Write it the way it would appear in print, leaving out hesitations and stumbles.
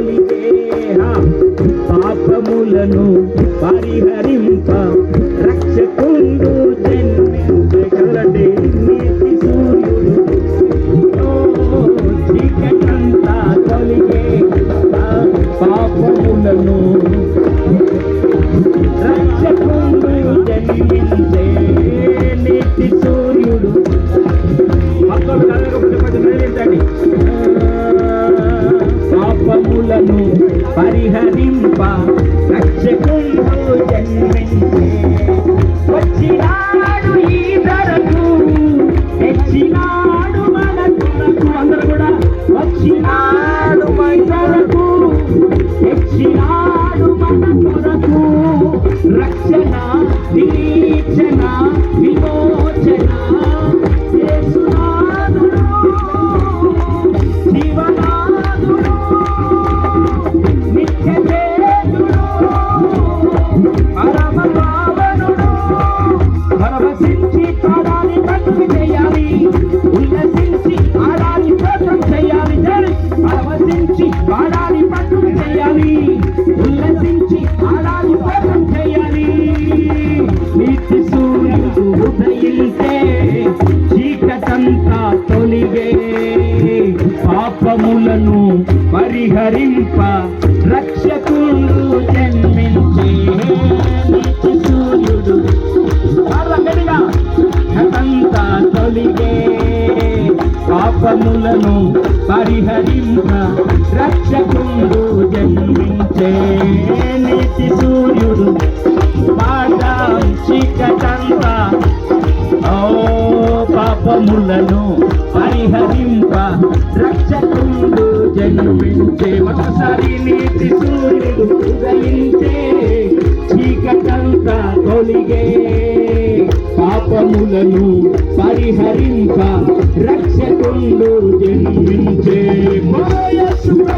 తొలిగే పాపములను పరిహరింప రక్షకుండు జన్మించే కదలండి నీతి సూర్యుడు చీకటంతా తొలిగే పాపములను రక్షకుండు జన్మించే నీతి సూర్యుడు పాపములను పరిహరింప రక్షకుండు జన్మించే వచ్చినాడు ఈ ధరకు తెచ్చినాడు మన కొరకు అందరూ కూడా వచ్చినాడు ఈ ధరకు తెచ్చినాడు మన కొరకు రక్షణ నిరీక్షణ విమోచన యేసునాథుడు జీవనాథుడు నిత్యదేవుడు పరమ పావనుడు పరవశించి పాడాలి పండుగ చేయాలి ఉల్లసించి ఆడాలి స్తోత్రం చేయాలి పరవశించి పాడాలి పండుగ చేయాలి ఉల్లసించి ఆడాలి స్తోత్రం చేయాలి నీతి సూర్యుడు ఉదయించే చీకటంతా తొలిగే పాపములను పరిహరింప రక్షకుండు జన్మించే నీతి సూర్యుడు చీకటంతా తొలిగే పాపములను పరిహరింప రక్షకుండు జన్మించే నీతి సూర్యుడు పాదం చీకటంతా పాపములను పరిహరింప రక్షకుండు జన్మించే ఒకసారి నీతి సూర్యుడు ఉదయించే చీకటంతా తొలిగే పాపములను పరిహరింప రక్షకుండు జన్మించే